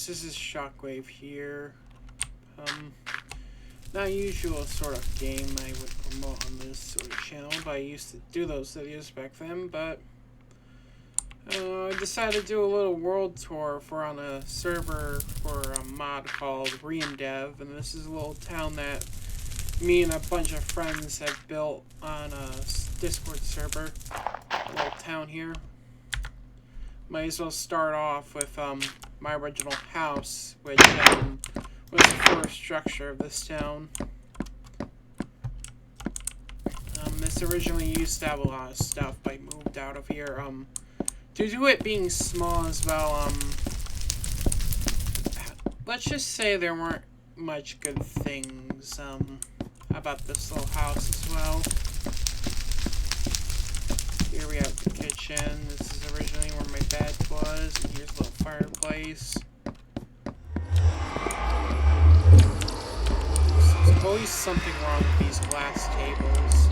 this is Shockwave here. Not usual sort of game I would promote on this sort of channel, but I used to do those videos back then, but I decided to do a little world tour on a server for a mod called Reindev, and this is a little town that me and a bunch of friends have built on a Discord server. A little town here. Might as well start off with my original house, which was the first structure of this town. This originally used to have a lot of stuff, but I moved out of here. Due to it being small as well, let's just say there weren't much good things about this little house as well. Here we have the kitchen. This is originally where my bed was, and here's a little fireplace. There's always something wrong with these glass tables.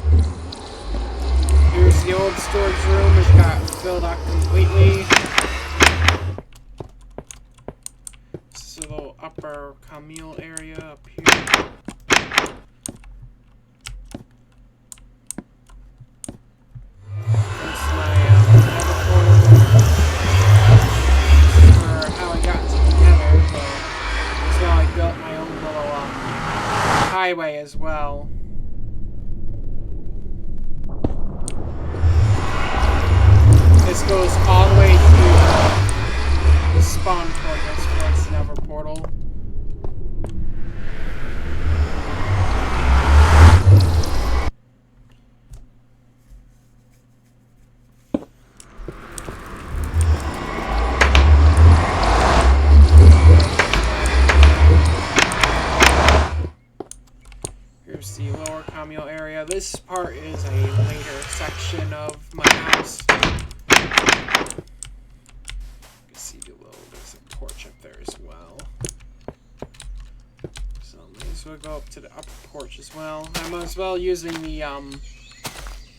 Here's the old storage room, which got filled up completely. This is a little upper commune area up here. Highway as well. This goes all the way to the spawn portal, so that's the Never portal. Here's the lower commune area. This part is a later section of my house. You can see there's a porch up there as well. So may as well go up to the upper porch as well. I'm as well using the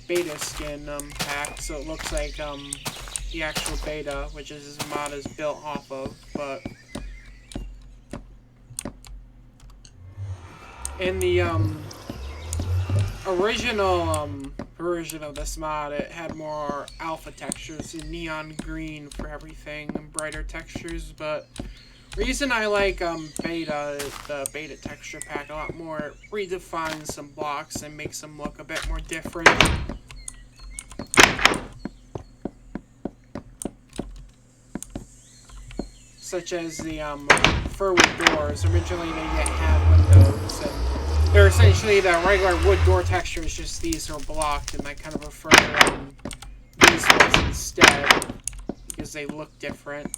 beta skin pack, so it looks like the actual beta, which is this mod is built off of, but in the original version of this mod, it had more alpha textures and neon green for everything and brighter textures, but reason I like beta, the beta texture pack, a lot more, it redefines some blocks and makes them look a bit more different. Such as the furwood doors. Originally they didn't have windows, and they're essentially the regular wood door texture, is just these are blocked, and I kind of prefer these ones instead because they look different.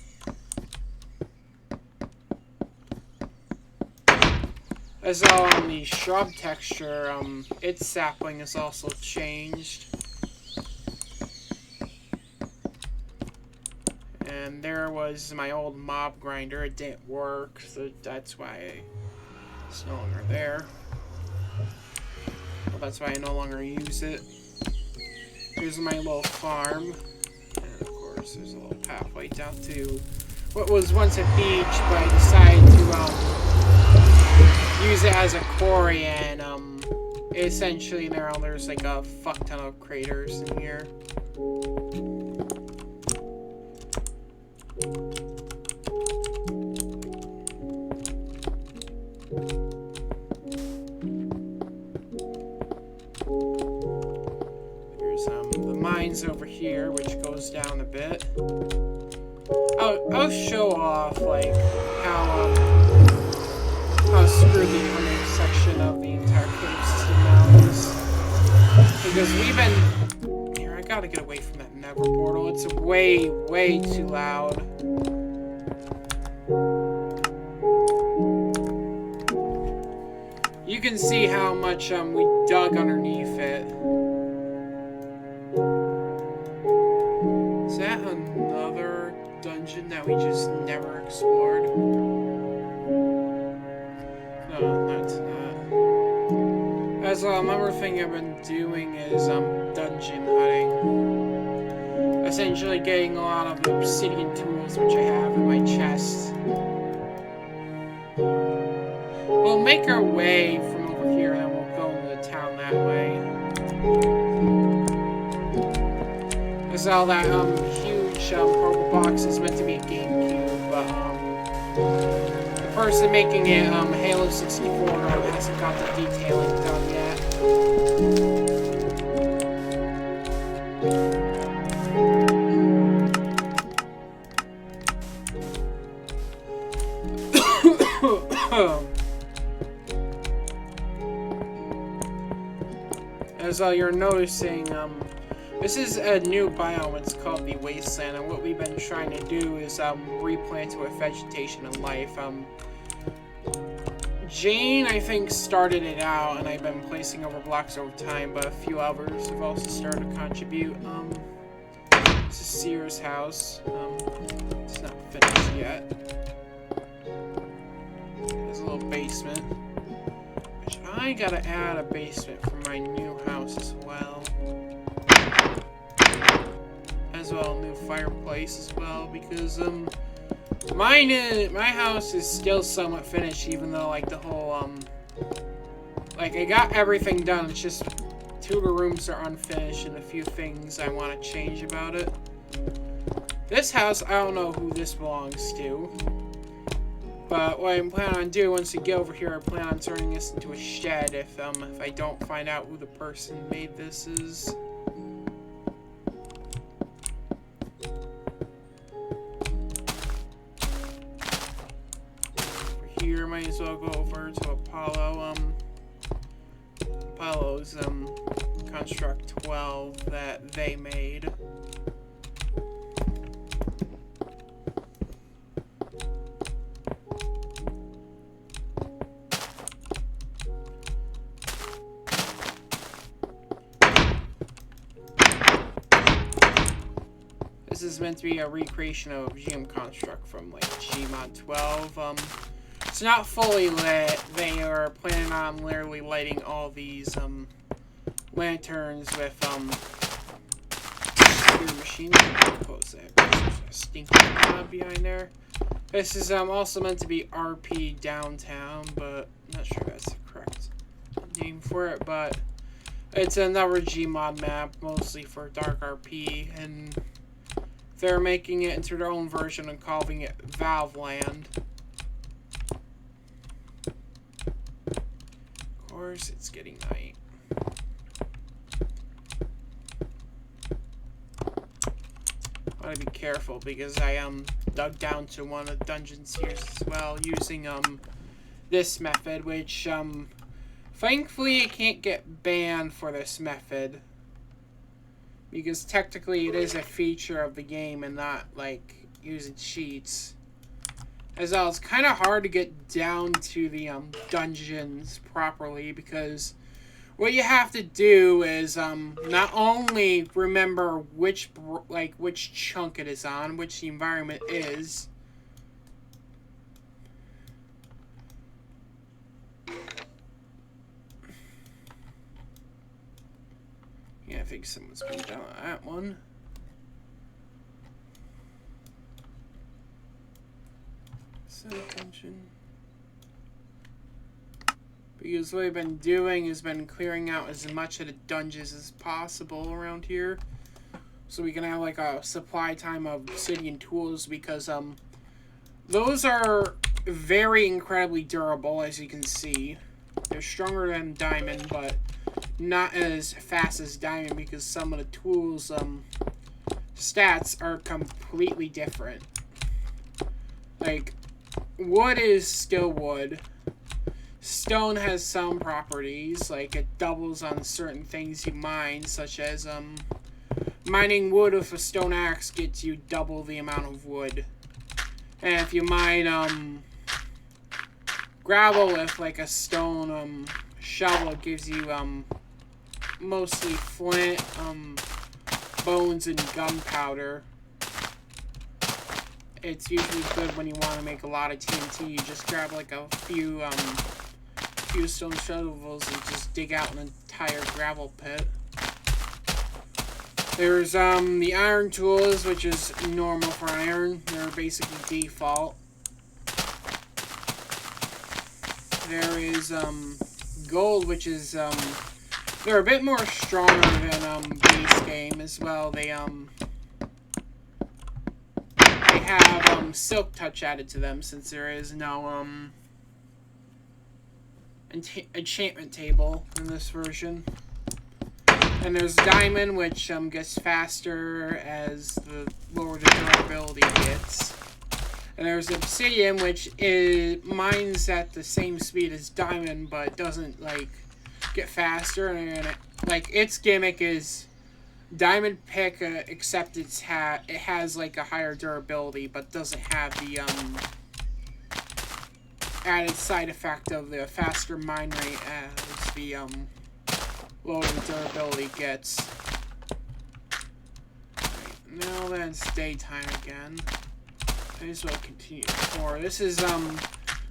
As well, on the shrub texture, its sapling is also changed. And there was my old mob grinder. It didn't work, so that's why it's no longer there. Well, that's why I no longer use it. Here's my little farm. And of course, there's a little pathway down to what was once a beach, but I decided to use it as a quarry, and essentially there's like a fuck ton of craters in here. Over here, which goes down a bit. I'll show off like how screwed the intersection of the entire cave system now is, because we've been here. I gotta get away from that Never portal. It's way too loud. You can see how much we dug underneath it. Is that another dungeon that we just never explored? No, that's not. As another thing I've been doing is dungeon hunting. Essentially getting a lot of the obsidian tools which I have in my chest. make our way from over here, and then we'll go into the town that way. There's all that huge purple box is meant to be a GameCube, but the person making it, Halo 64, hasn't got the detailing done yet. As you're noticing, this is a new biome. It's called the Wasteland, and what we've been trying to do is replant it with vegetation and life. Jane, I think, started it out, and I've been placing over blocks over time, but a few others have also started to contribute. This is Sears' house. It's not finished yet. There's a little basement. Which I gotta add a basement for my new house as well. As well, a new fireplace as well, because my house is still somewhat finished, even though like the whole like I got everything done. It's just two of the rooms are unfinished and a few things I want to change about it. This house, I don't know who this belongs to. But what I'm planning on doing once we get over here, I plan on turning this into a shed if I don't find out who the person made this is. Over here, might as well go over to Apollo. Apollo's Construct 12 that they made. This is meant to be a recreation of GM Construct from like Gmod 12. It's not fully lit. They are planning on literally lighting all these lanterns with your machine. Close that. There's a stinking knob behind there. This is also meant to be RP Downtown, but I'm not sure that's the correct name for it. But it's another Gmod map, mostly for Dark RP, and they're making it into their own version and calling it Valve Land. Of course, it's getting night. I want to be careful because I dug down to one of the dungeons here as well using this method, which thankfully I can't get banned for this method. Because technically it is a feature of the game and not, like, using cheats. As well, it's kind of hard to get down to the dungeons properly because what you have to do is not only remember which chunk it is on, which the environment is, yeah, I think someone's been down on that one. So attention. Because what I've been doing is been clearing out as much of the dungeons as possible around here. So we can have like a supply time of obsidian tools because those are very incredibly durable, as you can see. They're stronger than diamond, but not as fast as diamond because some of the tools stats are completely different. Like wood is still wood. Stone has some properties, like it doubles on certain things you mine, such as mining wood with a stone axe gets you double the amount of wood. And if you mine gravel with like a stone shovel, it gives you mostly flint, bones, and gunpowder. It's usually good when you want to make a lot of TNT. You just grab like a few stone shovels and just dig out an entire gravel pit. There's the iron tools, which is normal for iron. They're basically default. there is gold, which is they're a bit more stronger than base game as well. They have silk touch added to them since there is no enchantment table in this version. And there's diamond, which gets faster as the lower the durability gets. And there's obsidian, which mines at the same speed as diamond, but doesn't like get faster. And like its gimmick is diamond pick, except it has like a higher durability, but doesn't have the added side effect of the faster mine rate as the lower the durability gets. Right, now that it's daytime again, I just will continue for. This is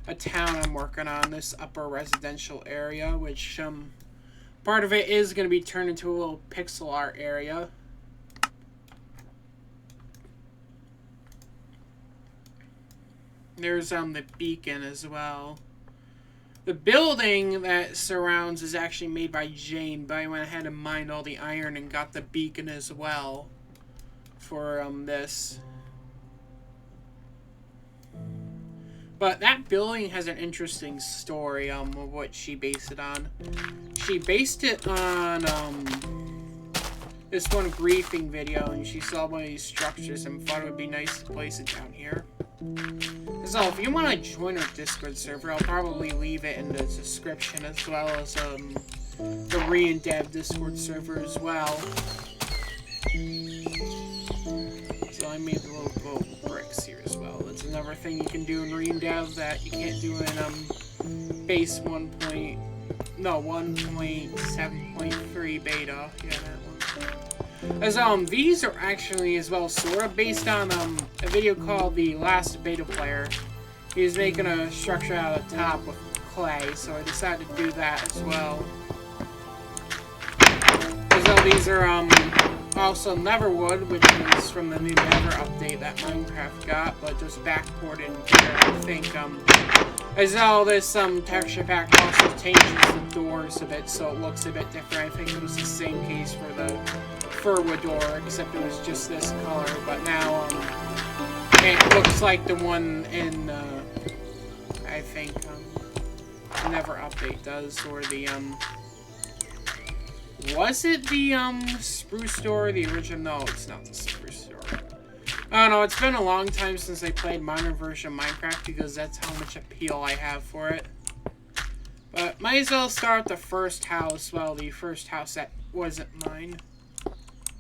a town I'm working on, this upper residential area, which part of it is going to be turned into a little pixel art area. There's the beacon as well. The building that surrounds is actually made by Jane, but I went ahead and mined all the iron and got the beacon as well for this. But that building has an interesting story of what she based it on. She based it on this one griefing video, and she saw one of these structures and thought it would be nice to place it down here. So if you want to join our Discord server, I'll probably leave it in the description, as well as the Reindev Discord server as well. So I made the little boat bricks here as well. That's another thing you can do in Reindev that you can't do in base 1.7.3 beta. Yeah, that one. As these are actually as well sort of based on a video called The Last Beta Player. He was making a structure out of the top with clay, so I decided to do that as well. As well, these are also Neverwood, which is from the new Never update that Minecraft got, but just backported here, I think. As well, this texture pack also changes the doors a bit, so it looks a bit different. I think it was the same case for the Furwood door, except it was just this color, but now it looks like the one in I think Never update does, or the was it the spruce door, the original? No, it's not the spruce door. I don't know, it's been a long time since I played modern version of Minecraft, because that's how much appeal I have for it. But might as well start with the first house. Well, the first house that wasn't mine.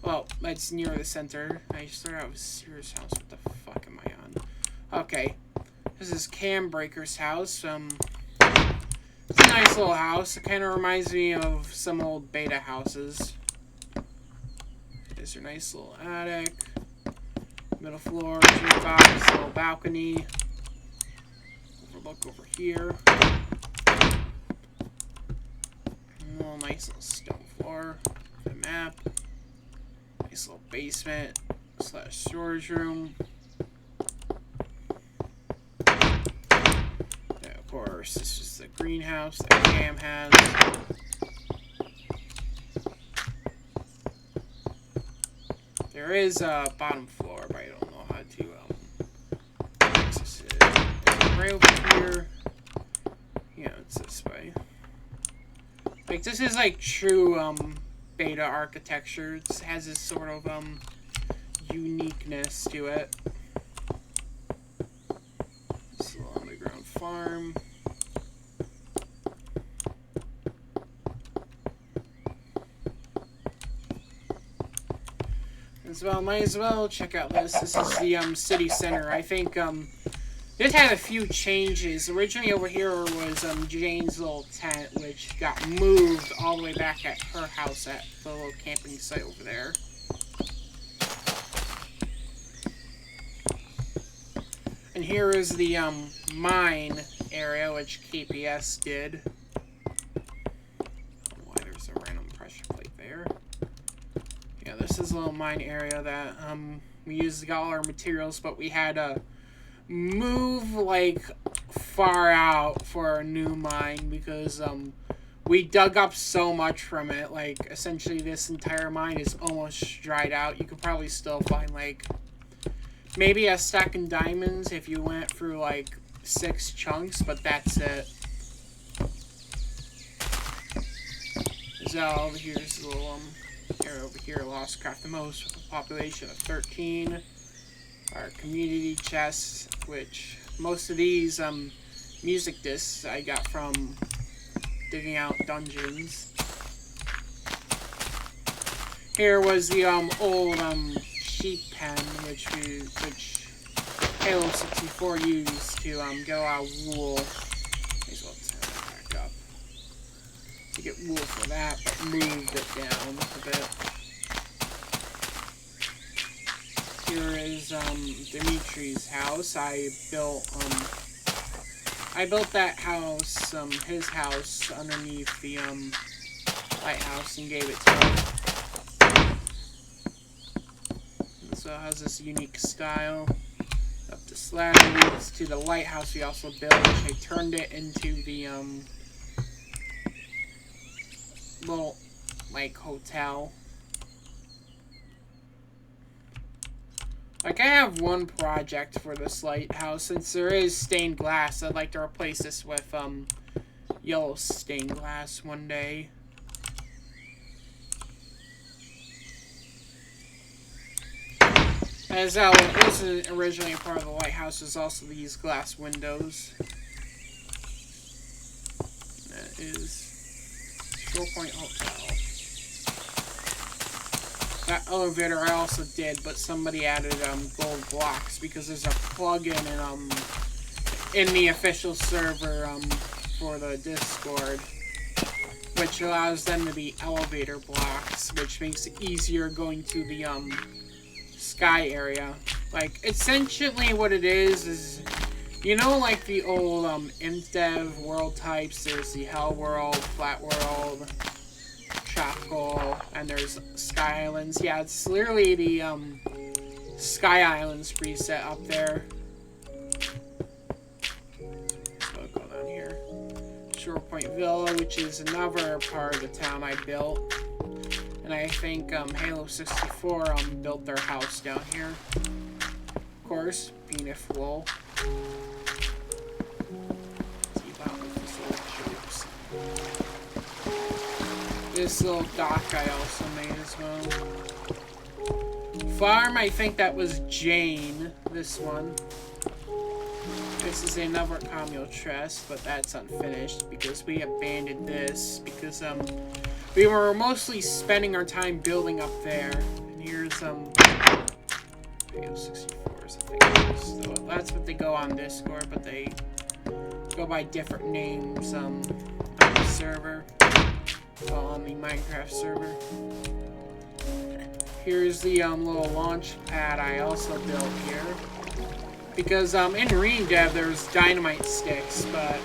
Well, it's near the center. I started out with Sears' house. What the fuck am I on? Okay. This is Cam Breaker's house. It's a nice little house. It kind of reminds me of some old beta houses. There's your nice little attic. Middle floor, jukebox, little balcony. Overlook over here. Little nice little stone floor. The map. Nice little basement / storage room. Yeah, of course, this is the greenhouse that Cam has. There is a bottom floor, but I don't know how to access it. Right over here. Yeah, it's this way. Like, this is like true beta architecture. It has this sort of uniqueness to it. This little underground farm. As well, might as well check out this. This is the city center. I think this had a few changes. Originally over here was Jane's little tent, which got moved all the way back at her house at the little camping site over there. And here is the mine area, which KPS did. I don't know why there's a random pressure plate there. Yeah, this is a little mine area that we used all our materials, but we had to move like far out for a new mine because we dug up so much from it. Like, essentially this entire mine is almost dried out. You could probably still find, like, maybe a stack of diamonds if you went through, like, 6 chunks, but that's it. So, over here's a little, here over here, Lost Craft the Most, with a population of 13. Our community chest, which most of these, music discs I got from digging out dungeons. Here was the old sheep pen, which Halo 64 used to get a lot of wool. May as well turn that back up to get wool for that, but moved it down a bit. Here is Dimitri's house. I built that house, his house, underneath the lighthouse and gave it to him. And so it has this unique style. Up this ladder leads to the lighthouse we also built, which I turned it into the little, like, hotel. Like, I have one project for this lighthouse. Since there is stained glass, I'd like to replace this with, yellow stained glass one day. As what wasn't originally a part of the lighthouse is also these glass windows. That is Shore Point Hotel. That elevator I also did, but somebody added gold blocks because there's a plugin in the official server for the Discord, which allows them to be elevator blocks, which makes it easier going to the sky area. Like, essentially what it is, you know, like the old Reindev world types. There's the Hell World, Flat World, Tropical, and there's Sky Islands. Yeah, it's literally the Sky Islands preset up there. So I'll go down here. Shore Point Villa, which is another part of the town I built. And I think Halo 64 built their house down here. Of course, being a fool. This little dock I also made as well. Farm, I think that was Jane, this one. This is another communal chest, but that's unfinished because we abandoned this because we were mostly spending our time building up there. And here's Halo 64s, I think. So that's what they go on Discord, but they go by different names on the server. On the Minecraft server. Here's the little launch pad I also built here. Because in Reindev there's dynamite sticks, but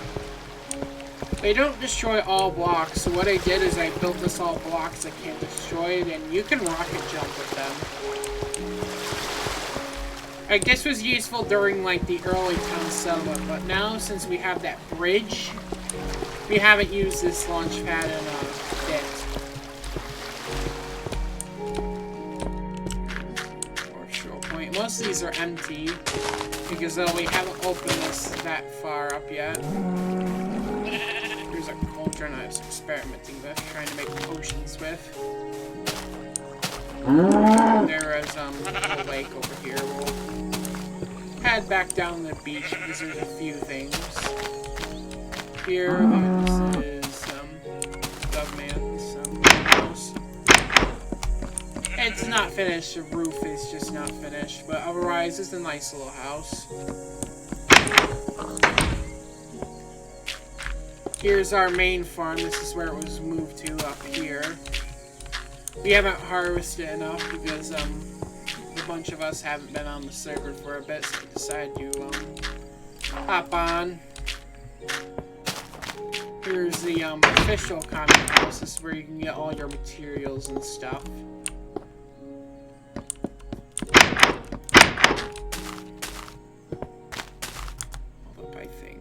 they don't destroy all blocks. So what I did is I built this all blocks that can't destroy it, and you can rocket jump with them. Like, this was useful during like the early town settlement, but now since we have that bridge, we haven't used this launch pad in a bit. Or Shore Point. Most of these are empty because we haven't opened this that far up yet. Here's a cauldron I was experimenting with, trying to make potions with. There is a lake over here. We'll head back down the beach because there's a few things. Here, this is Dugman's house. It's not finished, the roof is just not finished, but otherwise it's a nice little house. Here's our main farm. This is where it was moved to up here. We haven't harvested enough because a bunch of us haven't been on the server for a bit, so we decided to hop on. Here's the official comic house. This is where you can get all your materials and stuff. Hold up, I think.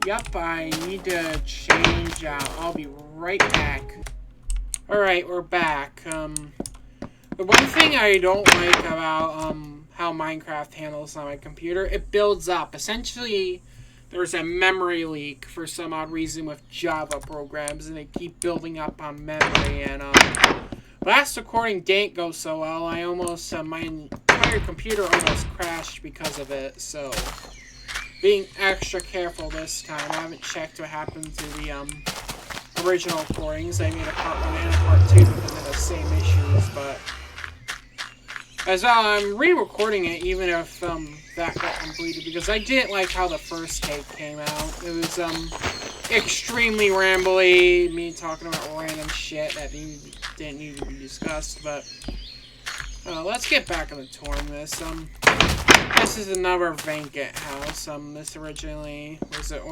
Yup, I need to change out. I'll be right back. Alright, we're back. The one thing I don't like about how Minecraft handles on my computer, it builds up. Essentially, there's a memory leak for some odd reason with Java programs, and they keep building up on memory. And last recording didn't go so well. I almost my entire computer almost crashed because of it. So, being extra careful this time. I haven't checked what happened to the original recordings. I made a part 1 and a part 2 because of the same issues, but as well, I'm re-recording it even if that got completed because I didn't like how the first take came out. It was extremely rambly, me talking about random shit that didn't need to be discussed. But let's get back on the tour on this. This is another vacant house. This originally was that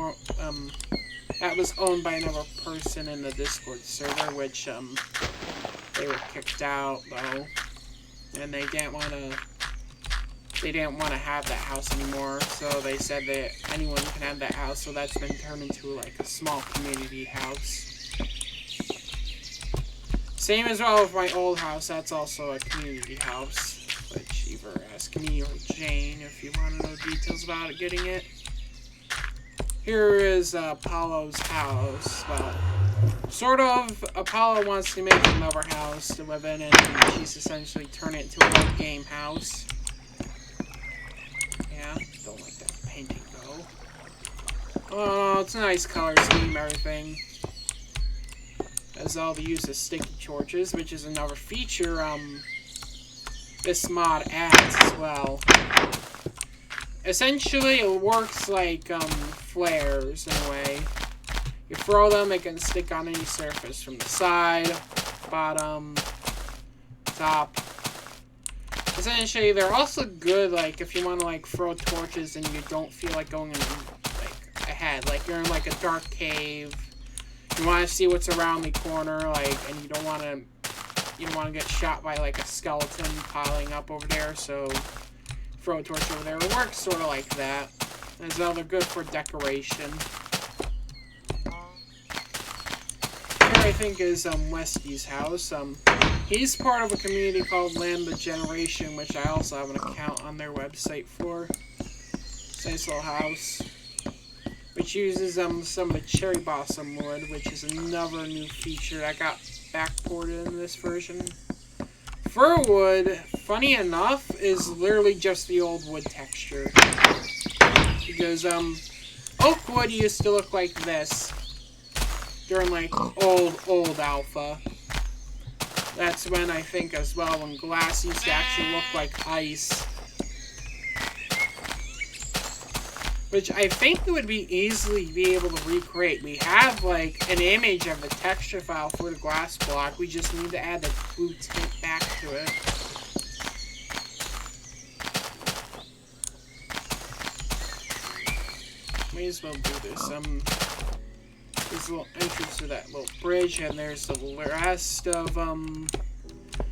was owned by another person in the Discord server, which they were kicked out though. And they didn't want to have that house anymore, so they said that anyone can have that house, so that's been turned into like a small community house. Same as well with my old house, that's also a community house, which either ask me or Jane if you want to know details about it, getting it. Here is Apollo's house. Well, sort of, Apollo wants to make another house to live in, and she's essentially turned it into a little game house. Yeah, don't like that painting though. Oh, it's a nice color scheme, everything. As all the use of sticky torches, which is another feature this mod adds as well. Essentially, it works like flares in a way. You throw them, it can stick on any surface from the side, bottom, top. Essentially, they're also good, like, if you want to, like, throw torches and you don't feel like going in, like, ahead. Like, you're in, like, a dark cave. You want to see what's around the corner, like, and you don't want to get shot by, like, a skeleton piling up over there, so throw a torch over there. It works sort of like that. As well, they're good for decoration. I think is Westy's house. He's part of a community called Lambda Generation, which I also have an account on their website for. It's a nice little house, which uses some of the cherry blossom wood, which is another new feature that got backported in this version. Fir wood, funny enough, is literally just the old wood texture, because oak wood used to look like this during, like, old alpha. That's when, I think, as well, when glass used to actually look like ice. Which I think would be easily be able to recreate. We have, like, an image of the texture file for the glass block. We just need to add the blue tint back to it. May as well do this. There's a little entrance to that little bridge, and there's the rest of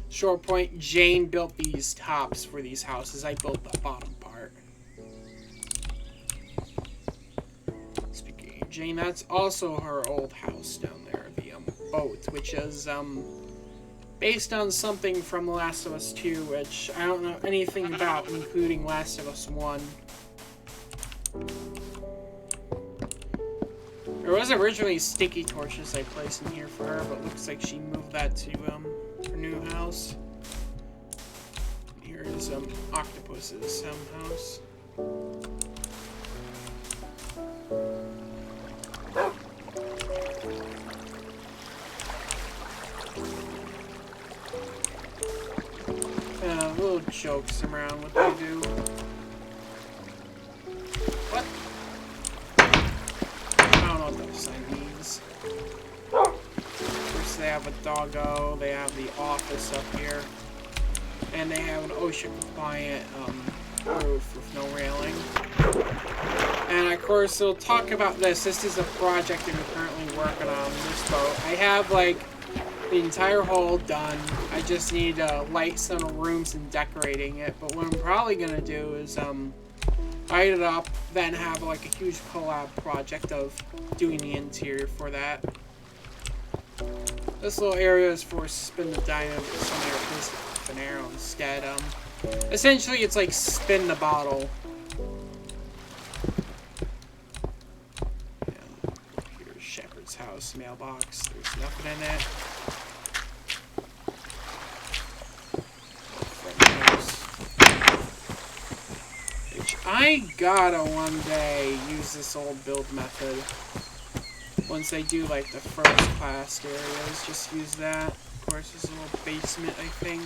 Short Point. Jane built these tops for these houses. I built the bottom part. Speaking of Jane, that's also her old house down there, the boat, which is based on something from The Last of Us 2, which I don't know anything about, including Last of Us 1. There was originally sticky torches I placed in here for her, but looks like she moved that to her new house. Here is Octopus's house. Little jokes around what they do. What? I don't know what that sign means. First they have a doggo, they have the office up here, and they have an ocean compliant roof with no railing. And of course they'll talk about this. This is a project that we're currently working on this boat. I have like the entire hull done. I just need to light some rooms and decorating it. But what I'm probably gonna do is light it up, then have like a huge collab project of doing the interior for that. This little area is for spin the dynamo, but some air placed with an arrow instead. Essentially it's like spin the bottle. Yeah, here's Shepherd's house, mailbox. There's nothing in it. I gotta one day use this old build method. Once they do like the first class areas, just use that. Of course, there's a little basement, I think.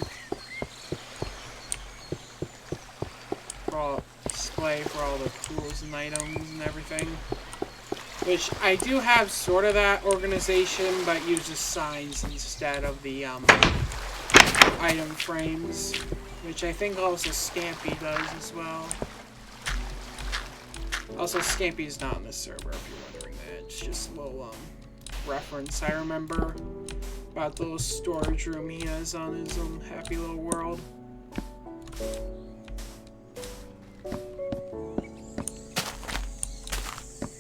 For all display for all the tools and items and everything. Which I do have sort of that organization, but uses signs instead of the item frames. Which I think also Scampy does as well. Also, Scampy's not in the server, if you're wondering that. It's just a little, reference I remember about the little storage room he has on his, happy little world.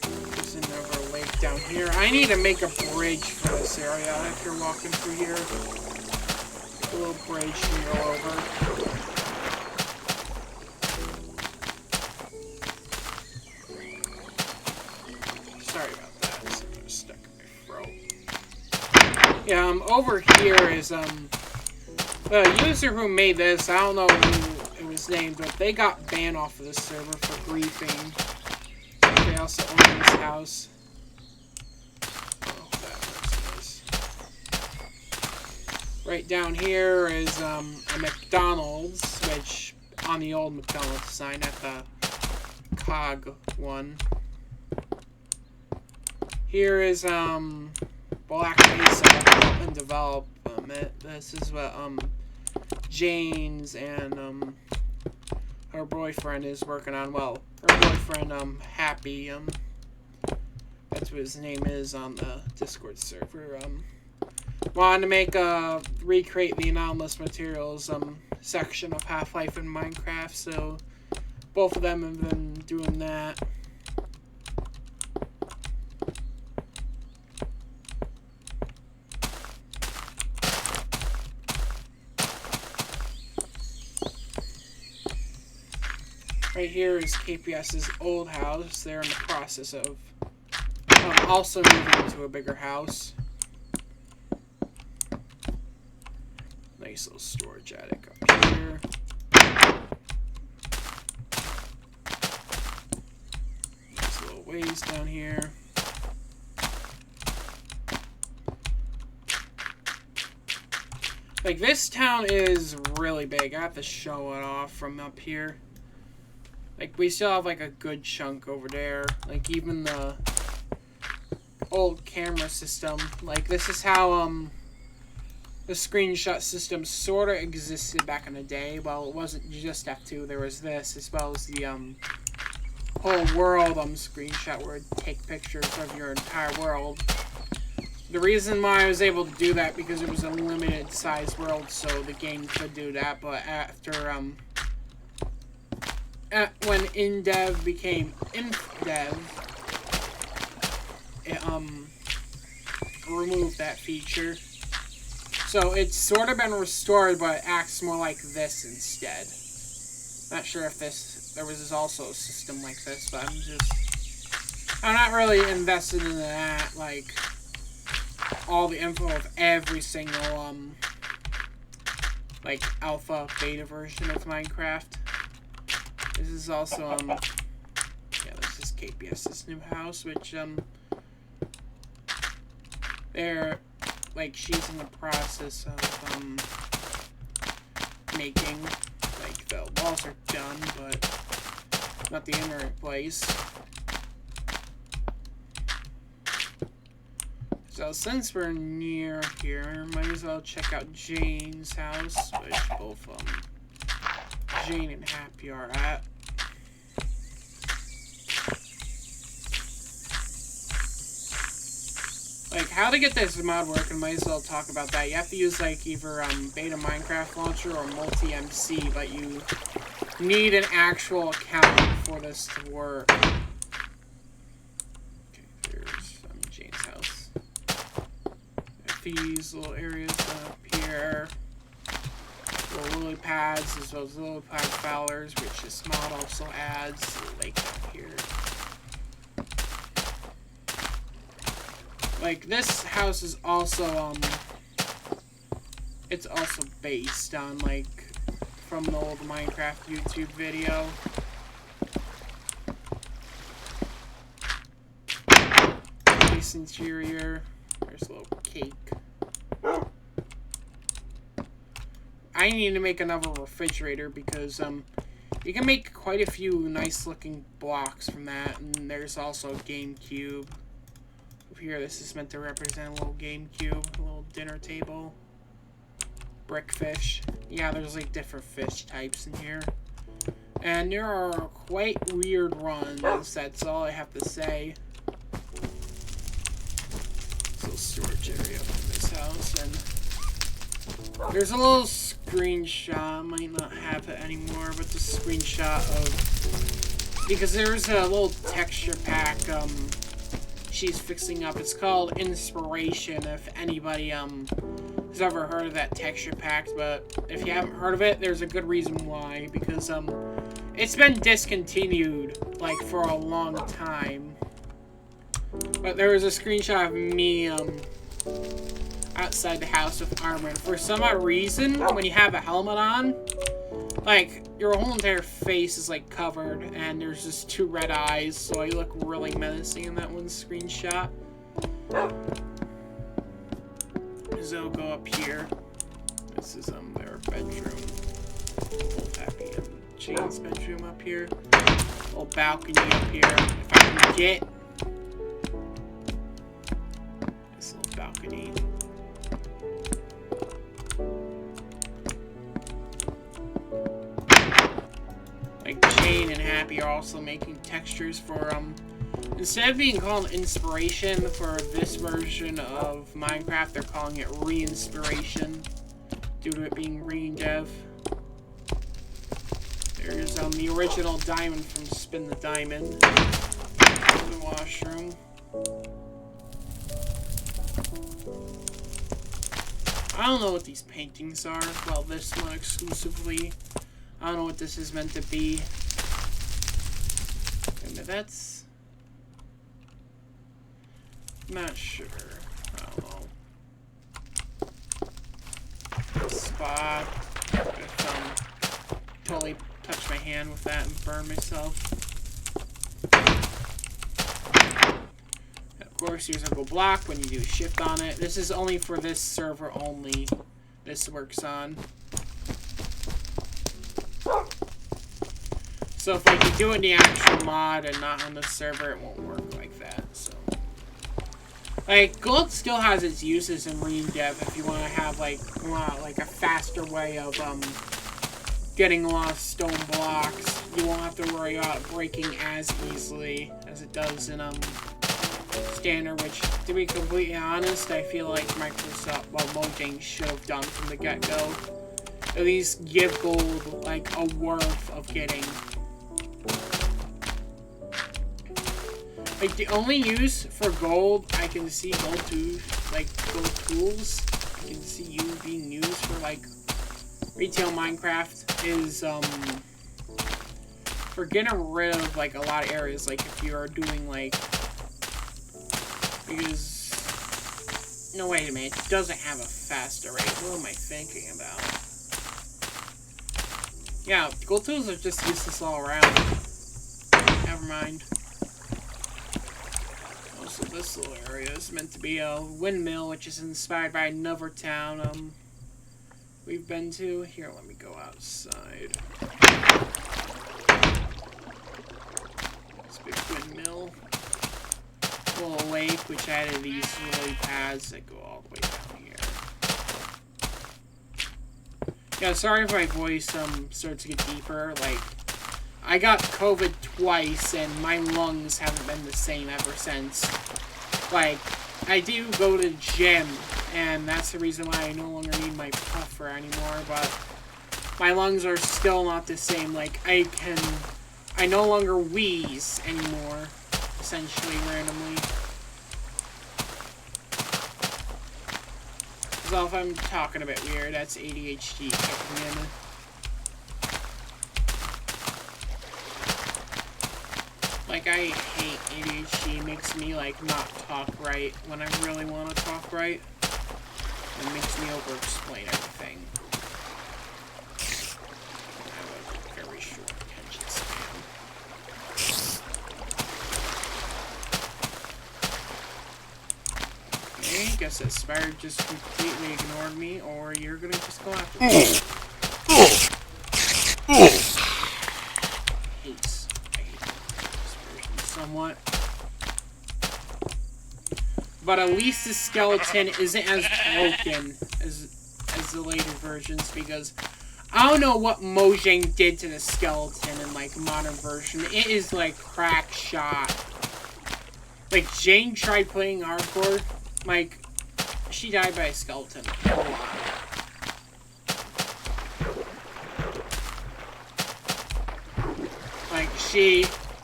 There's another lake down here. I need to make a bridge for this area if you're walking through here. A little bridge to go over. Sorry about that. Something stuck in my throat. Yeah, over here is, the user who made this, I don't know who it was named, but they got banned off of this server for griefing. They also own this house. Oh, that person is. Right down here is, a McDonald's, which, on the old McDonald's sign at the COG one. Here is Black Mesa and Development. This is what Jane's and her boyfriend is working on. Well, her boyfriend Happy, that's what his name is on the Discord server. Wanted to make recreate the anomalous materials section of Half-Life and Minecraft, so both of them have been doing that. Right here is KPS's old house. They're in the process of also moving into a bigger house. Nice little storage attic up here. Nice little ways down here. Like, this town is really big. I have to show it off from up here. Like, we still have, like, a good chunk over there. Like, even the old camera system. Like, this is how, the screenshot system sort of existed back in the day. Well, it wasn't just F2. There was this, as well as the, whole world, screenshot where it'd take pictures of your entire world. The reason why I was able to do that, because it was a limited size world, so the game could do that. But after, when InDev became InDev, it removed that feature. So it's sort of been restored, but it acts more like this instead. Not sure if there was also a system like this, but I'm not really invested in that, like, all the info of every single, like, alpha, beta version of Minecraft. This is also, yeah, this is KPS's new house, which, they're, like, she's in the process of, making, like, the walls are done, but not the inner place. So, since we're near here, might as well check out Jane's house, which both, Jane and Happy are at. Like, how to get this mod working, might as well talk about that. You have to use, like, either beta Minecraft launcher or multi-MC, but you need an actual account for this to work. Okay, there's Jane's house. These little areas up here. Little lily pads, as well as lily pad fowlers, which this mod also adds. A lake up here. Like, this house is also, it's also based on, like, from the old Minecraft YouTube video. Nice interior. There's a little cake. I need to make another refrigerator because, you can make quite a few nice looking blocks from that. And there's also a GameCube. Over here, this is meant to represent a little GameCube, a little dinner table. Brickfish. Yeah, there's like different fish types in here. And there are quite weird runs, that's all I have to say. Little storage area in this house, and there's a little screenshot, might not have it anymore, but the screenshot of, because there's a little texture pack, she's fixing up. It's called Inspiration, if anybody, has ever heard of that texture pack, but if you haven't heard of it, there's a good reason why, because, it's been discontinued, like, for a long time. But there was a screenshot of me, outside the house with armor, and for some odd reason, when you have a helmet on, like, your whole entire face is, like, covered, and there's just 2 red eyes, so I look really menacing in that one screenshot. So I'll go up here. This is, their bedroom. Old Happy and Jane's bedroom up here. Little balcony up here. If I can get this little balcony. Like, Jane and Happy are also making textures for, instead of being called Inspiration for this version of Minecraft, they're calling it Re-Inspiration, due to it being Reindev. There's, the original diamond from Spin the Diamond. The washroom. I don't know what these paintings are. Well, this one exclusively. I don't know what this is meant to be. And that's... not sure. I don't know. Spa. If, totally touch my hand with that and burn myself. Of course, here's a little block when you do shift on it. This is only for this server only. This works on. So if like you do it in the actual mod and not on the server, it won't work like that. So, like, gold still has its uses in Reindev if you want to have like a faster way of getting a lot of stone blocks. You won't have to worry about breaking as easily as it does in standard. Which, to be completely honest, I feel like Microsoft, well, Mojang should have done from the get-go. At least give gold like a worth of getting. Like, the only use for gold I can see gold tools I can see you being used for like retail Minecraft is for getting rid of like a lot of areas, like if you are doing like, because no, wait a minute, it doesn't have a faster rate. What am I thinking about? Yeah, gold tools are just useless all around. Never mind. Also, this little area is meant to be a windmill, which is inspired by another town we've been to. Here, let me go outside. This big windmill. A little lake, which added these lily pads that go all the way down here. Yeah, sorry if my voice starts to get deeper. Like, I got COVID twice, and my lungs haven't been the same ever since. Like, I do go to the gym, and that's the reason why I no longer need my puffer anymore, but my lungs are still not the same. Like, I no longer wheeze anymore, essentially, randomly. So if I'm talking a bit weird, that's ADHD kicking in. Like, I hate ADHD. It makes me, like, not talk right when I really want to talk right. It makes me over-explain everything. I have a very short attention span. Okay, guess that Spire just completely ignored me, or you're gonna just go after me. I hate this version somewhat. But at least the skeleton isn't as broken as the later versions, because I don't know what Mojang did to the skeleton in, like, modern version. It is, like, crack shot. Like, Jane tried playing hardcore, like, she died by a skeleton a lot.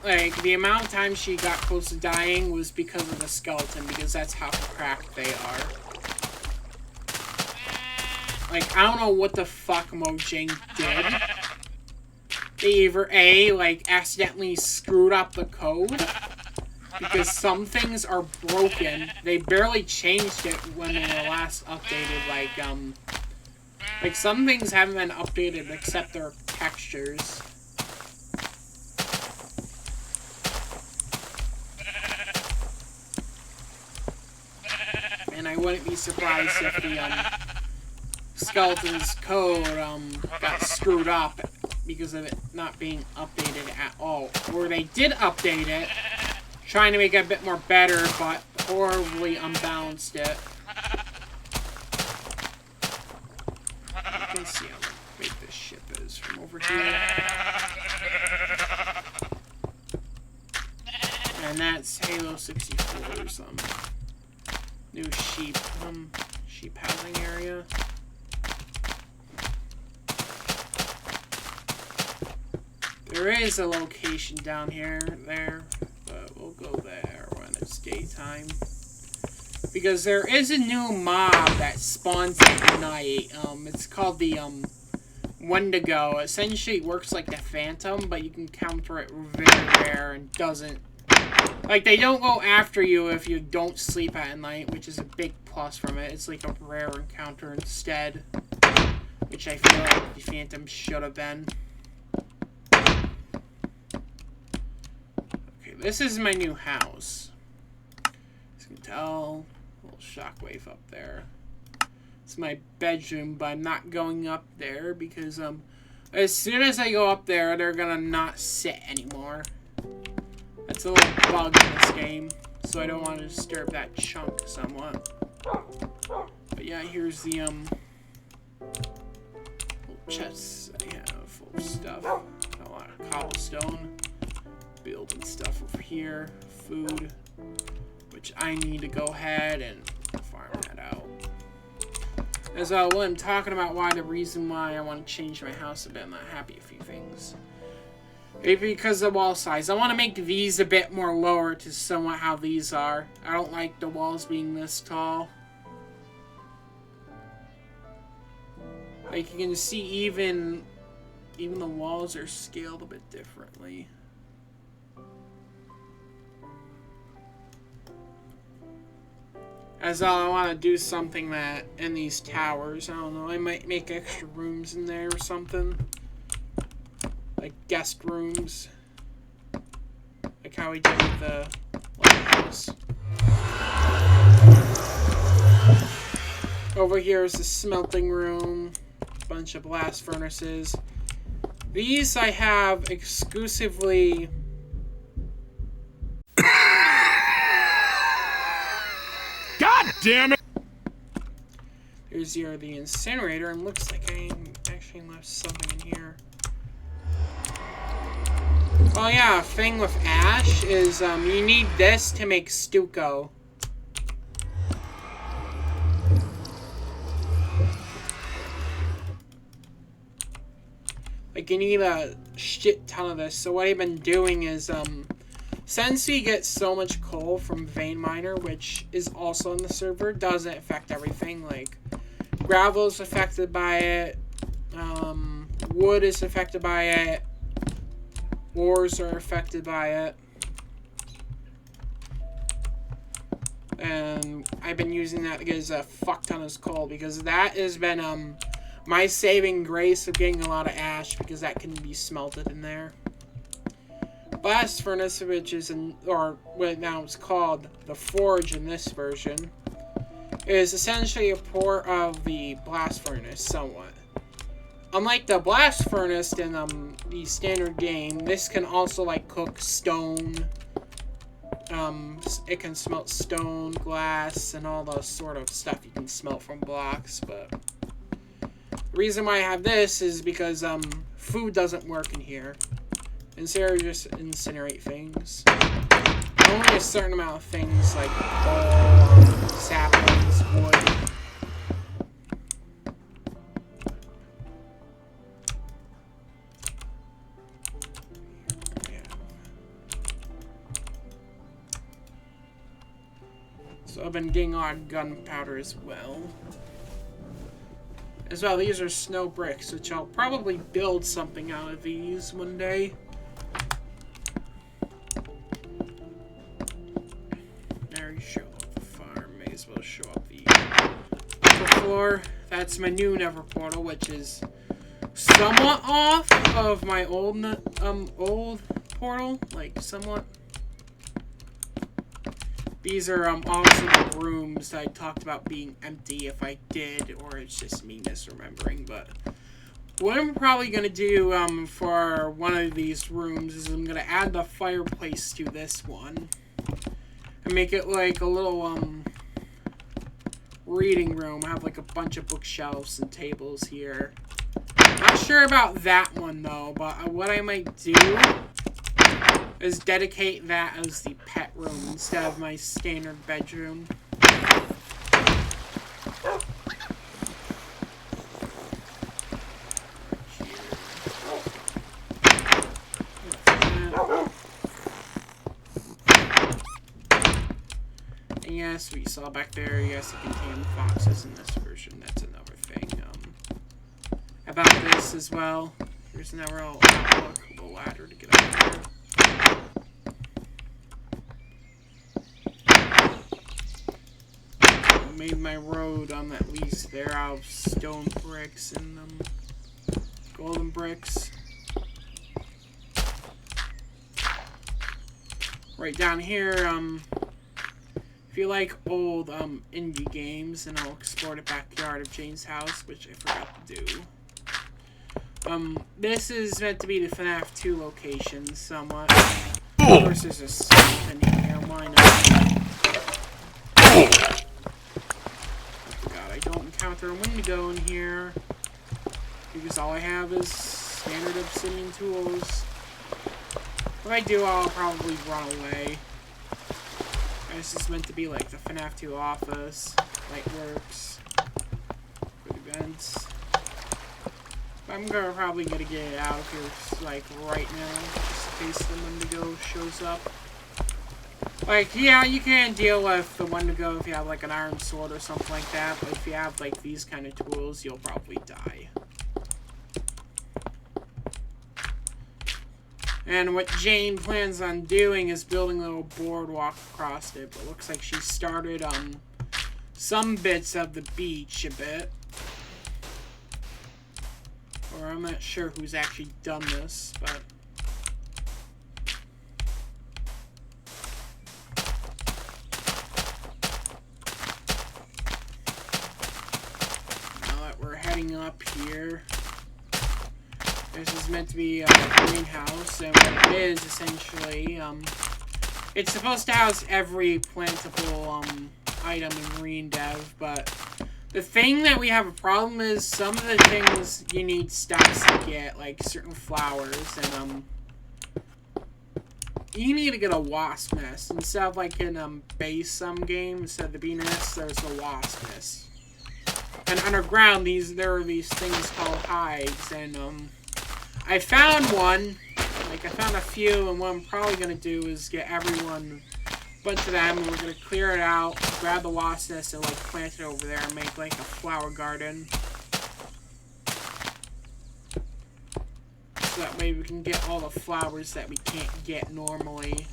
Like, the amount of time she got close to dying was because of the skeleton, because that's how cracked they are. Like, I don't know what the fuck Mojang did. They either A, like, accidentally screwed up the code, because some things are broken. They barely changed it when they were last updated, like, some things haven't been updated except their textures. And I wouldn't be surprised if the, skeleton's code, got screwed up because of it not being updated at all. Or they did update it, trying to make it a bit more better, but horribly unbalanced it. You can see how big this ship is from over here. And that's Halo 64's, new sheep housing area. There is a location down there, but we'll go there when it's daytime. Because there is a new mob that spawns at night. It's called the, Wendigo. Essentially, it works like the Phantom, but you can counter it very rare and doesn't. Like, they don't go after you if you don't sleep at night, which is a big plus from it. It's like a rare encounter instead, which I feel like the Phantom should have been. Okay, this is my new house. As you can tell, a little shockwave up there. It's my bedroom, but I'm not going up there because, as soon as I go up there, they're gonna not sit anymore. That's a little bug in this game, so I don't want to disturb that chunk somewhat. But yeah, here's the, little chests I have full of stuff. A lot of cobblestone. Building stuff over here. Food, which I need to go ahead and farm that out. As when I'm talking about the reason why I want to change my house a bit, I'm not happy with a few things. Maybe because of the wall size. I want to make these a bit more lower to somewhat how these are. I don't like the walls being this tall. Like, you can see even the walls are scaled a bit differently. As I want to do something that in these towers, I don't know, I might make extra rooms in there or something. Like guest rooms. Like how we did with the lighthouse. Over here is the smelting room. Bunch of blast furnaces. These I have exclusively... God damn it! Here's the incinerator, and looks like I actually left something in here. Oh yeah, a thing with ash is you need this to make stucco. Like, you need a shit ton of this. So what I've been doing is, since we get so much coal from Vein Miner, which is also in the server, doesn't affect everything. Like, gravel is affected by it. Wood is affected by it. Ores are affected by it. And I've been using that to get a fuck ton of coal, because that has been, my saving grace of getting a lot of ash, because that can be smelted in there. Blast Furnace, which is or what now it's called the Forge in this version, is essentially a port of the Blast Furnace, somewhat. Unlike the Blast Furnace in the standard game, this can also like cook stone. It can smelt stone, glass, and all the sort of stuff you can smelt from blocks. But the reason why I have this is because food doesn't work in here. Instead, just incinerate things. Only a certain amount of things like coal, saplings, wood. So I've been getting on gunpowder as well. These are snow bricks, which I'll probably build something out of these one day. There you show up the farm. May as well show up the floor. That's my new Nether portal, which is somewhat off of my old portal, like somewhat. These are also the rooms that I talked about being empty if I did, or it's just me misremembering. But what I'm probably going to do for one of these rooms is I'm going to add the fireplace to this one. And make it like a little reading room. I have like a bunch of bookshelves and tables here. Not sure about that one though, but what I might do is dedicate that as the pet room instead of my standard bedroom. And yes, we saw back there, yes, it contained foxes in this version. That's another thing. About this as well. Here's another outlook, a ladder to get up there. Made my road at least there out of stone bricks and golden bricks. Right down here, if you like old indie games, and I'll explore the backyard of Jane's house, which I forgot to do. This is meant to be the FNAF 2 location somewhat. Of course, there's a skeleton here. Why not? Don't encounter a Wendigo in here because all I have is standard obsidian tools. If I do, I'll probably run away. This is meant to be like the FNAF 2 office, Lightworks, good events. But I'm probably gonna get out of here like right now, just in case the Wendigo shows up. Like, yeah, you can deal with the Wendigo if you have, like, an iron sword or something like that, but if you have, like, these kind of tools, you'll probably die. And what Jane plans on doing is building a little boardwalk across it, but it looks like she started on some bits of the beach a bit. Or I'm not sure who's actually done this, but... up here. This is meant to be a greenhouse, and what it is essentially, it's supposed to house every plantable item in Reindev, but the thing that we have a problem is some of the things you need stacks to get, like certain flowers, and you need to get a wasp nest instead of like in base game. Instead of the bee nest, there's a wasp nest. And underground, there are these things called hives, and I found one. Like, I found a few, and what I'm probably gonna do is get everyone, a bunch of them, and we're gonna clear it out, grab the wasp nest, and like plant it over there, and make like a flower garden. So that way we can get all the flowers that we can't get normally.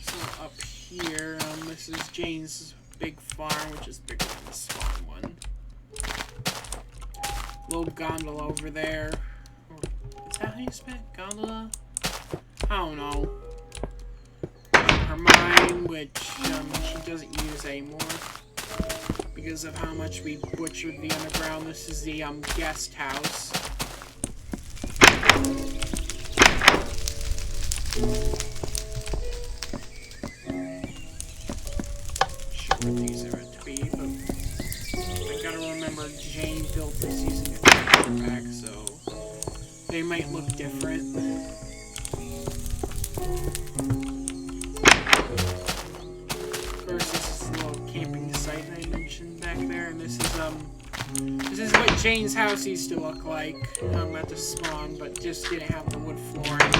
So up here, this is Jane's big farm, which is bigger than the spawn one. Little gondola over there. Is that how you spell it? Gondola? I don't know. Her mine, which she doesn't use anymore because of how much we butchered the underground. This is the guest house. Sure what these are to be, but I gotta remember Jane built this using a pack, so they might look different. First, this is the little camping site I mentioned back there, and this is what Jane's house used to look like at the spawn, but just didn't have the wood flooring.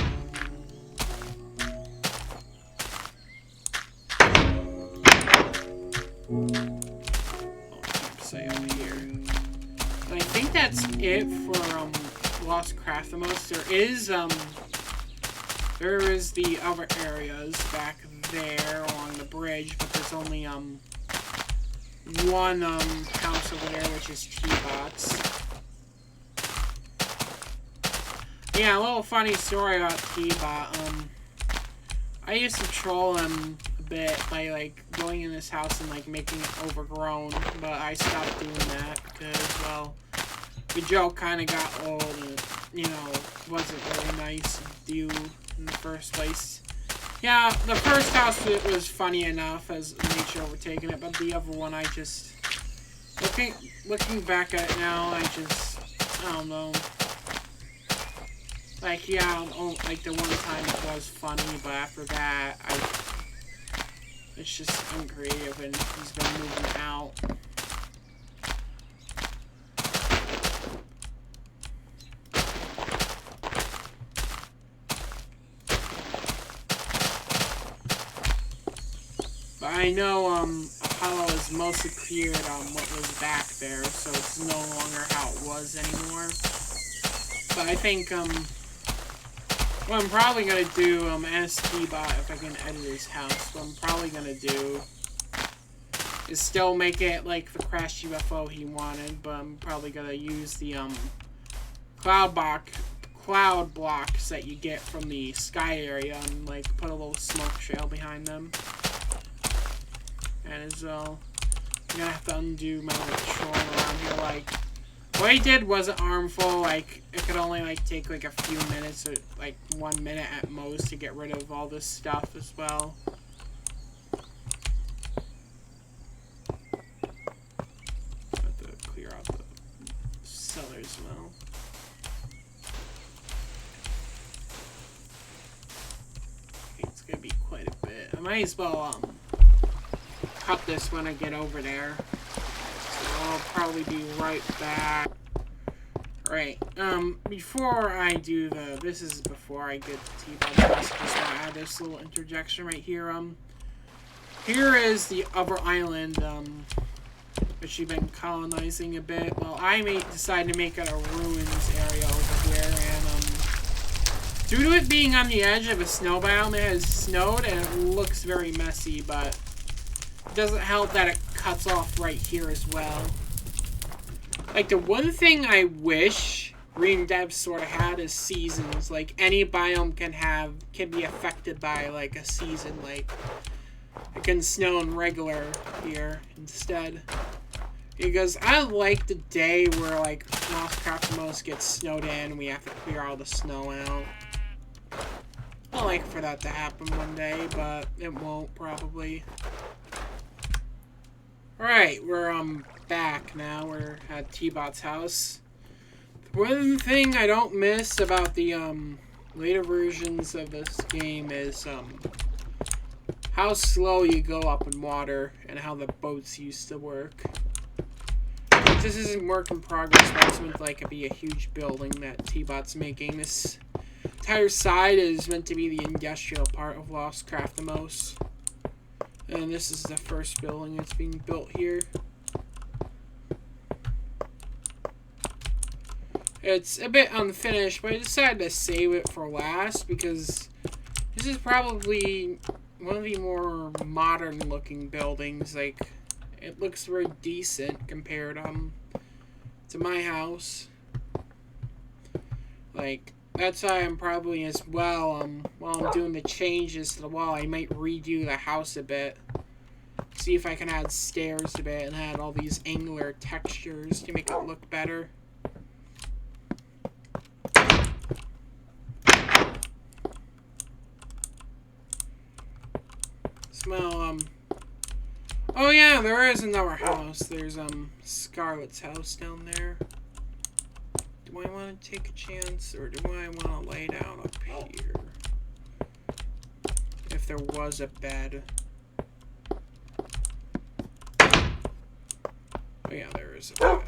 Campsite over here. And I think that's it for Lost Craftamos. There is the other areas back there along the bridge, but there's only one house over there, which is T-Bots. Yeah, a little funny story about T-Bot. I used to troll him a bit by like going in his house and like making it overgrown, but I stopped doing that because, well, the joke kind of got old and, you know, wasn't really nice to do in the first place. Yeah, the first house was funny enough as nature overtaking it, but the other one, I just, looking back at it now, I don't know. Like, yeah, like the one time it was funny, but after that, it's just uncreative, and he's been moving out. But I know, Apollo has mostly cleared what was back there, so it's no longer how it was anymore. But I think, what I'm probably gonna do, ask T-Bot if I can edit his house. What I'm probably gonna do is still make it like the crashed UFO he wanted, but I'm probably gonna use the cloud blocks that you get from the sky area and like put a little smoke trail behind them. And as well, I'm gonna have to undo my little troll around here. Like, what he did wasn't harmful. Like, it could only like take like a few minutes, or like 1 minute at most, to get rid of all this stuff as well. Have to clear out the cellar as well. It's gonna be quite a bit. I might as well cut this when I get over there. I'll probably be right back. Right, before I do this is before I get the T-Bot house, I just want to add this little interjection right here. Here is the other island, which you've been colonizing a bit. Well, I decided to make it a ruins area over here, and, due to it being on the edge of a snow biome, it has snowed, and it looks very messy, but it doesn't help that it cuts off right here as well. Like, the one thing I wish Reindev sort of had is seasons. Like, any biome can be affected by, like, a season. Like, it can snow in regular here instead. Because I like the day where, like, Lost Craftamos gets snowed in and we have to clear all the snow out. I'd like for that to happen one day, but it won't, probably. Alright, we're back now. We're at T-Bot's house. One thing I don't miss about the later versions of this game is how slow you go up in water and how the boats used to work. this isn't work in progress, but it's meant to like be a huge building that T-Bot's making. This entire side is meant to be the industrial part of Lost Craftamos. And this is the first building that's being built here. It's a bit unfinished, but I decided to save it for last because this is probably one of the more modern looking buildings. Like, it looks very decent compared to my house. Like, that's why I'm probably as well, while I'm doing the changes to the wall, I might redo the house a bit. See if I can add stairs a bit and add all these angular textures to make it look better. Well, oh yeah, there is another house. There's, Scarlett's house down there. Do I want to take a chance, or do I want to lay down up here? If there was a bed. Oh yeah, there is a bed.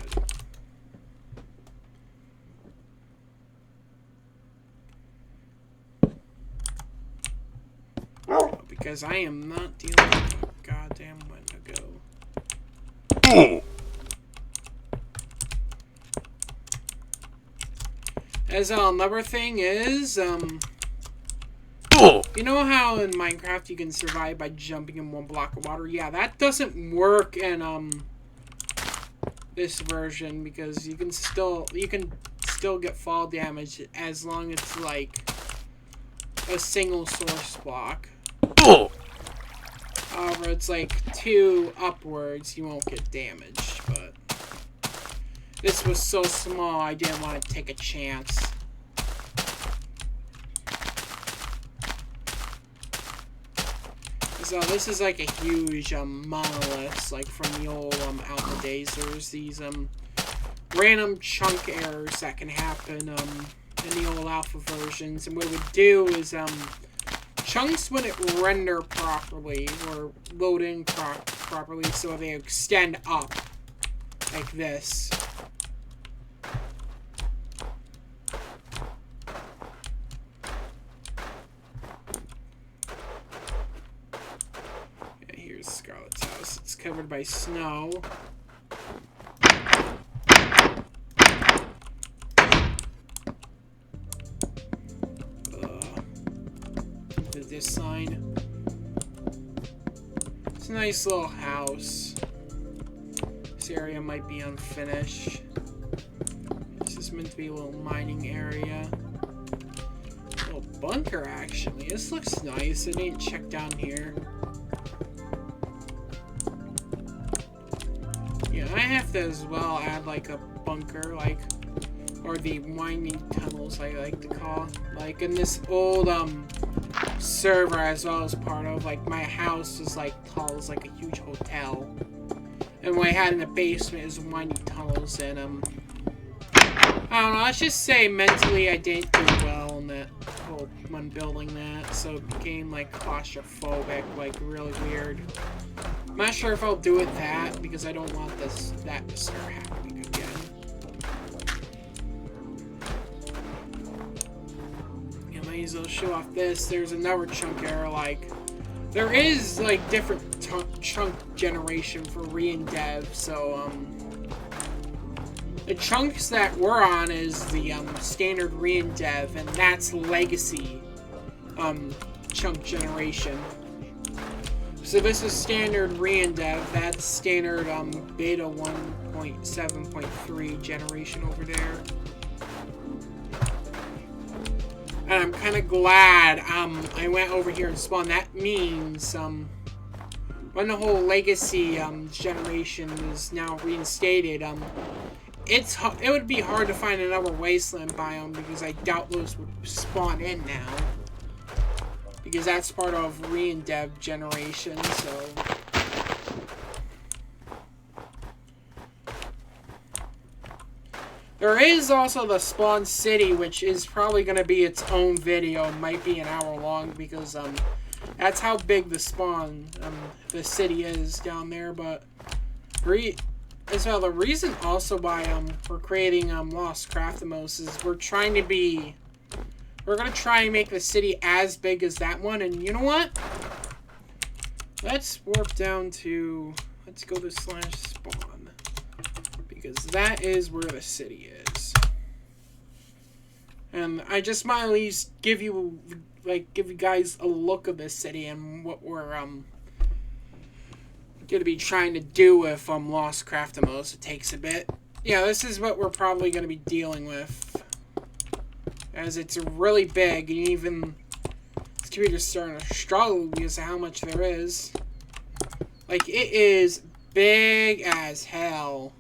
Because I am not dealing with a goddamn Wendigo. As another thing is, you know how in Minecraft you can survive by jumping in one block of water? Yeah, that doesn't work in this version because you can still get fall damage as long as it's like a single source block. However, it's like 2 upwards, you won't get damaged, but this was so small, I didn't want to take a chance. So this is like a huge monolith, like from the old alpha days. There's these random chunk errors that can happen in the old alpha versions, and what it would do is chunks wouldn't render properly or load in properly, so they extend up like this. Yeah, here's Scarlett's house. It's covered by snow. This sign. It's a nice little house. This area might be unfinished. This is meant to be a little mining area. A little bunker, actually. This looks nice. I didn't check down here. Yeah, I have to as well add like a bunker, like, or the winding tunnels I like to call. Like in this old server as well as part of, like, my house was like tall as like a huge hotel, and what I had in the basement is winding tunnels, and I don't know, let's just say mentally I didn't do well in that whole when building that, so it became like claustrophobic, like really weird. I'm not sure if I'll do it that because I don't want that to start happening again. I'll show off this. There's another chunk error. Like, there is like different chunk generation for Reindev. So the chunks that we're on is the standard Reindev, and that's legacy chunk generation. So this is standard Reindev. That's standard beta 1.7.3 generation over there. And I'm kind of glad I went over here and spawned. That means when the whole legacy generation is now reinstated, it would be hard to find another wasteland biome because I doubt those would spawn in now, because that's part of Reindev generation. So there is also the spawn city, which is probably going to be its own video. It might be an hour long because that's how big the city is down there. But as well, the reason also why we're creating Lost Craftimos is we're gonna try and make the city as big as that one. And you know what? Let's warp down to, let's go to /spawn, because that is where the city is. And I just might at least give you guys a look of this city and what we're gonna be trying to do with Lost Craftimos. It takes a bit. Yeah, this is what we're probably gonna be dealing with, as it's really big, and even this computer's starting to struggle because of how much there is. Like, it is big as hell.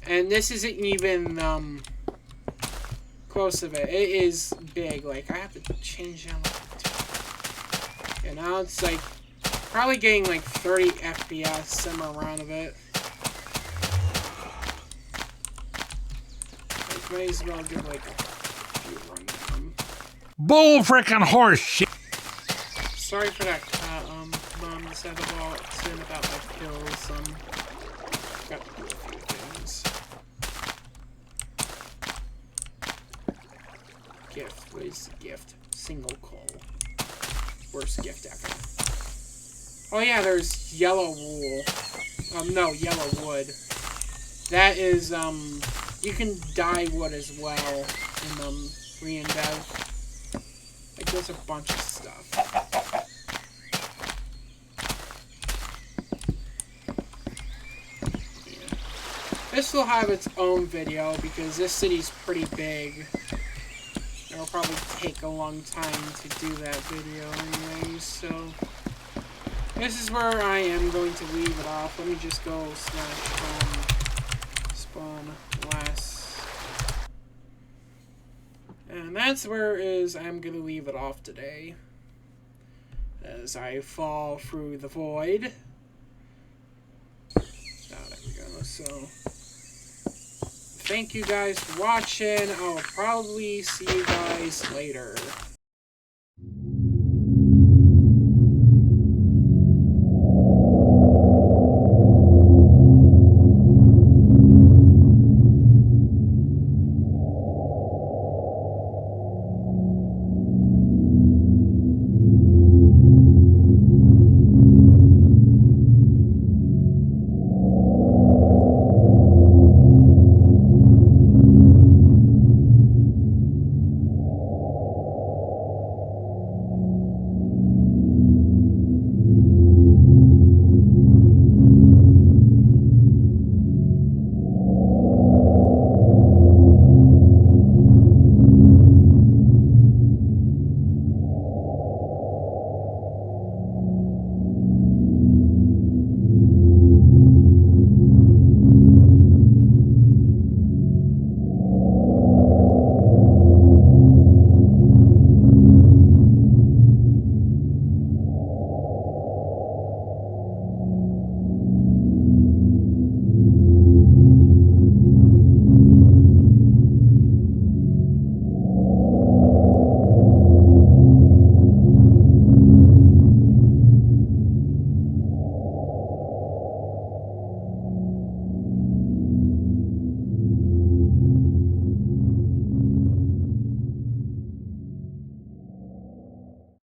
And this isn't even close to it. It is big. Like, I have to change down. And now it's like probably getting like 30 FPS somewhere around of it. Like, might as well give like a few rundown. Bull frickin' horse shit. Sorry for that, Mom. Instead of all saying about my kills, got to do a few things. Gift. What is the gift? Single coal. Worst gift ever. Oh yeah, there's yellow wool. No, yellow wood. That is, you can dye wood as well in, Reindev. Like, there's a bunch of stuff. Yeah. This will have its own video because this city's pretty big. It'll probably take a long time to do that video anyway, so this is where I am going to leave it off. Let me just go /spawn last. And that's where I'm going to leave it off today, as I fall through the void. Oh, there we go. So thank you guys for watching. I'll probably see you guys later.